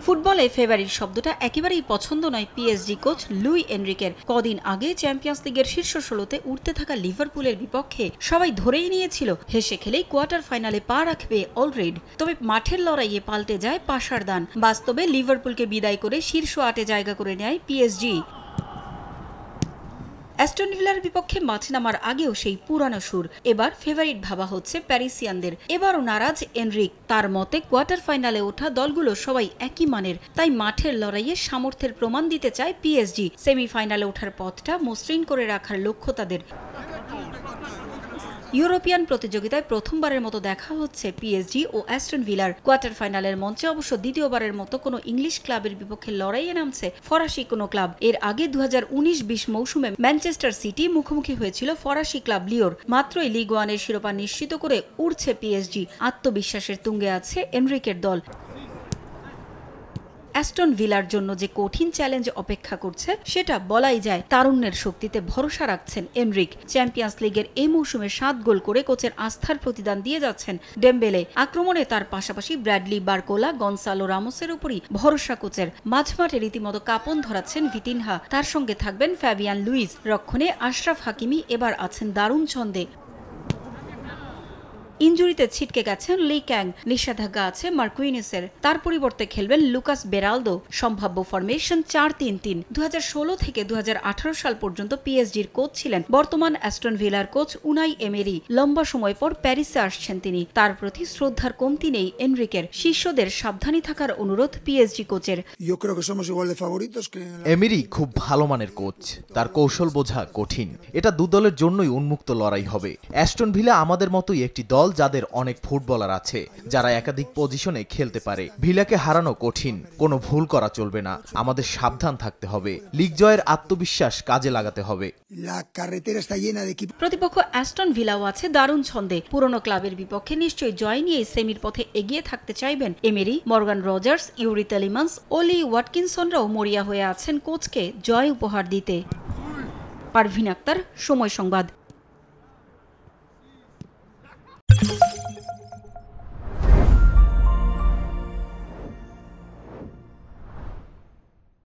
ফুটবলে ফেভারিট শব্দটা একেবারেই পছন্দ নয় পিএসজি কোচ লুই এনরিকের। কদিন আগে চ্যাম্পিয়ন্স লিগের শীর্ষ ১৬তে উঠতে থাকা লিভারপুলের বিপক্ষে সবাই ধরেই নিয়েছিল হেসে খেলেই কোয়ার্টার ফাইনালে পা রাখবে অলরেডি। তবে মাঠের লড়াইয়ে পাল্টে যায় পাশার দান। বাস্তবে লিভারপুলকে বিদায় করে শীর্ষ ৮-এ জায়গা করে নেয় পিএসজি। অ্যাস্টন ভিলার বিপক্ষে মাঠে নামার আগেও সেই পুরানো সুর। এবার ফেভারিট ভাবা হচ্ছে প্যারিসিয়ানদের। এবারও নারাজ এনরিক। তার মতে কোয়ার্টার ফাইনালে ওঠা দলগুলো সবাই একই মানের, তাই মাঠের লড়াইয়ে সামর্থ্যের প্রমাণ দিতে চায় পিএসজি। সেমিফাইনালে ওঠার পথটা মসৃণ করে রাখার লক্ষ্য তাদের। ইউরোপিয়ান প্রতিযোগিতায় প্রথমবারের মতো দেখা হচ্ছে পিএসজি ও অ্যাস্টন ভিলার। কোয়ার্টার ফাইনালের মঞ্চে অবশ্য দ্বিতীয়বারের মতো কোনো ইংলিশ ক্লাবের বিপক্ষে লড়াইয়ে নামছে ফরাসি কোনো ক্লাব। এর আগে 2019-20 মৌসুমে ম্যানচেস্টার সিটি মুখোমুখি হয়েছিল ফরাসি ক্লাব লিওর। মাত্রই লিগ ওয়ানের শিরোপা নিশ্চিত করে উড়ছে পিএসজি। আত্মবিশ্বাসের তুঙ্গে আছে এনরিকের দল। অ্যাস্টন ভিলার জন্য যে কঠিন চ্যালেঞ্জ অপেক্ষা করছে সেটা বলাই যায়। তারুণ্যের শক্তিতে ভরসা রাখছেন এনরিক। চ্যাম্পিয়ন্স লিগের এই মৌসুমে 7 গোল করে কোচের আস্থার প্রতিদান দিয়ে যাচ্ছেন ডেম্বেলে। আক্রমণে তার পাশাপাশি ব্র্যাডলি বারকোলা, গনসালো রামোসের উপরই ভরসা কোচের। মাঝমাঠে রীতিমতো কাঁপন ধরাচ্ছেন ভিতিনহা। তার সঙ্গে থাকবেন ফ্যাবিয়ান লুইস। রক্ষণে আশরাফ হাকিমি এবার আছেন দারুণ ছন্দে। ইনজুরিতে ছিটকে গেছেন লি ক্যাং। নিষেধাজ্ঞা আছে মার্কুইনেসের। তার পরিবর্তে খেলবেন লুকাস বেরালদো। সম্ভাব্য ফরমেশন 4-3-3। 2016 থেকে 2018 সাল পর্যন্ত পিএসজির কোচ ছিলেন বর্তমান অ্যাস্টন ভিলার কোচ উনাই এমেরি। লম্বা সময় পর প্যারিসে আসছেন তিনি। তার প্রতি শ্রদ্ধার কমতি নেই এনরিকের। শিষ্যদের সাবধানী থাকার অনুরোধ পিএসজি কোচের। এমেরি খুব ভালো মানের কোচ। তার কৌশল বোঝা কঠিন। এটা দু দলের জন্যই উন্মুক্ত লড়াই হবে। অ্যাস্টন ভিলা আমাদের মতোই একটি দল যাদের অনেক ফুটবলার আছে, যারা একাধিক পজিশনে খেলতে পারে। ভিলাকে হারানো কঠিন, কোনো ভুল করা চলবে না। আমাদের সাবধান থাকতে হবে। লিগ জয়ের আত্মবিশ্বাস কাজে লাগাতে হবে। প্রতিপক্ষ অ্যাস্টন ভিলাও আছে দারুণ ছন্দে। পুরনো ক্লাবের বিপক্ষে নিশ্চয়ই জয় নিয়ে সেমির পথে এগিয়ে থাকতে চাইবেন এমেরি। মর্গান রজার্স, ইউরি টেলিমান্স, ওলি ওয়াটকিনসনরাও মরিয়া হয়ে আছেন কোচকে জয় উপহার দিতে। পারভিন আক্তার, সময় সংবাদ।